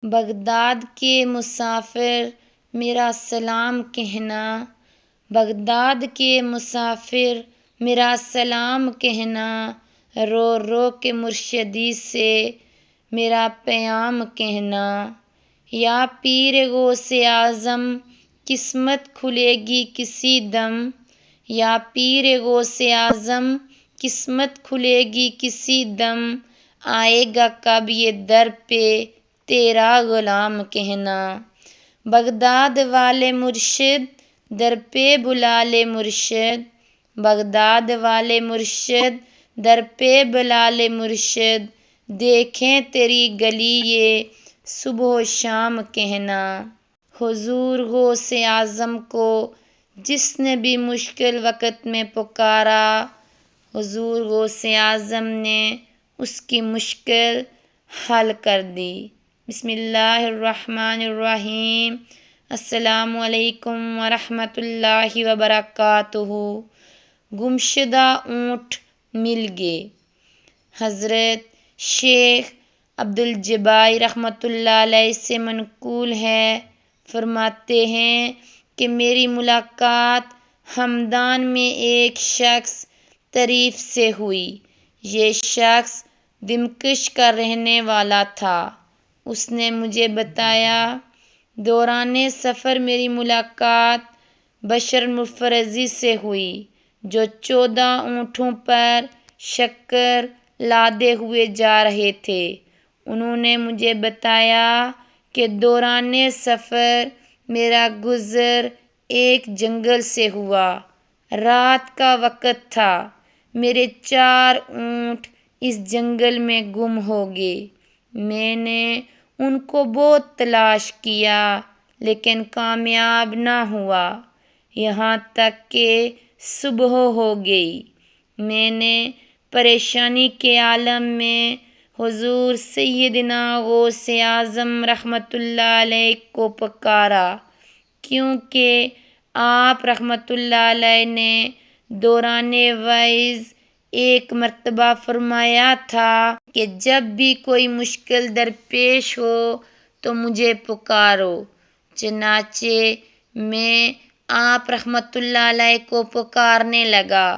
Baghdad کے مسافر میرا سلام کہنا، بغداد کے مسافر میرا سلام کہنا، رو رو کے مرشدی سے میرا پیام کہنا۔ یا پیر غوث اعظم قسمت کھلے گی کسی دم، یا پیر غوث اعظم قسمت کھلے گی کسی دم، آئے گا کب یہ در پہ تیرا غلام کہنا۔ بغداد والے مرشد در پہ بلا لے مرشد، بغداد والے مرشد در پہ بلا لے مرشد، دیکھیں تیری گلی یہ صبح و شام کہنا۔ حضور غوث اعظم کو جس نے بھی مشکل وقت میں پکارا، حضور غوث اعظم نے اس کی مشکل حل کر دی۔ بسم اللہ الرحمن الرحیم۔ السلام علیکم ورحمۃ اللہ وبرکاتہ۔ گمشدہ اونٹ مل گئے۔ حضرت شیخ عبدالجبار رحمۃ اللہ علیہ سے منقول ہے، فرماتے ہیں کہ میری ملاقات ہمدان میں ایک شخص طریف سے ہوئی۔ یہ شخص دمشق کا رہنے والا تھا۔ اس نے مجھے بتایا، دوران سفر میری ملاقات بشر المفرزی سے ہوئی، جو 14 اونٹوں پر شکر لادے ہوئے جا رہے تھے۔ انہوں نے مجھے بتایا کہ دوران سفر میرا گزر ایک جنگل سے ہوا۔ رات کا وقت تھا۔ میرے 4 اونٹ اس جنگل میں گم ہو گئے۔ میں نے ان کو بہت تلاش کیا لیکن کامیاب نہ ہوا، یہاں تک کہ صبح ہو گئی۔ میں نے پریشانی کے عالم میں حضور سیدنا غوث اعظم رحمۃ اللہ علیہ کو پکارا، کیونکہ آپ رحمۃ اللہ علیہ نے دوران وعظ ایک مرتبہ فرمایا تھا کہ جب بھی کوئی مشکل درپیش ہو تو مجھے پکارو۔ چنانچہ میں آپ رحمۃ اللہ علیہ کو پکارنے لگا۔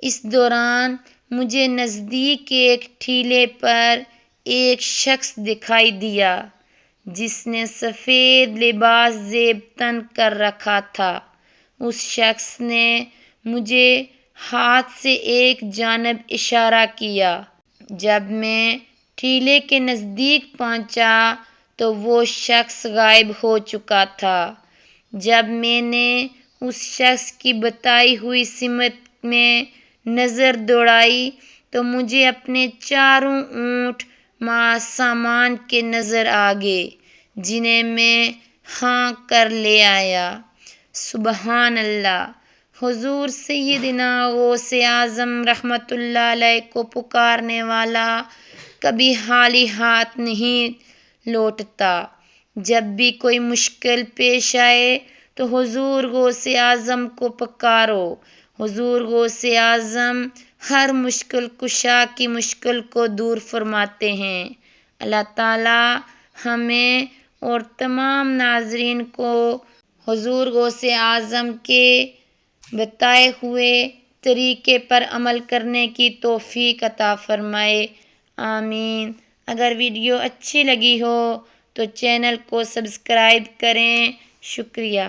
اس دوران مجھے نزدیک ایک ٹیلے پر ایک شخص دکھائی دیا جس نے سفید لباس زیب تن کر رکھا تھا۔ اس شخص نے مجھے ہاتھ سے ایک جانب اشارہ کیا۔ جب میں ٹیلے کے نزدیک پہنچا تو وہ شخص غائب ہو چکا تھا۔ جب میں نے اس شخص کی بتائی ہوئی سمت میں نظر دوڑائی تو مجھے اپنے 4 اونٹ مع سامان کے نظر آ گئے، جنہیں میں ہانک کر لے آیا۔ سبحان اللہ! حضور سیدنا غوث اعظم رحمۃ اللہ علیہ کو پکارنے والا کبھی خالی ہاتھ نہیں لوٹتا۔ جب بھی کوئی مشکل پیش آئے تو حضور غوث اعظم کو پکارو۔ حضور غوث اعظم ہر مشکل کشا کی مشکل کو دور فرماتے ہیں۔ اللہ تعالیٰ ہمیں اور تمام ناظرین کو حضور غوث اعظم کے بتائے ہوئے طریقے پر عمل کرنے کی توفیق عطا فرمائے، آمین۔ اگر ویڈیو اچھی لگی ہو تو چینل کو سبسکرائب کریں۔ شکریہ۔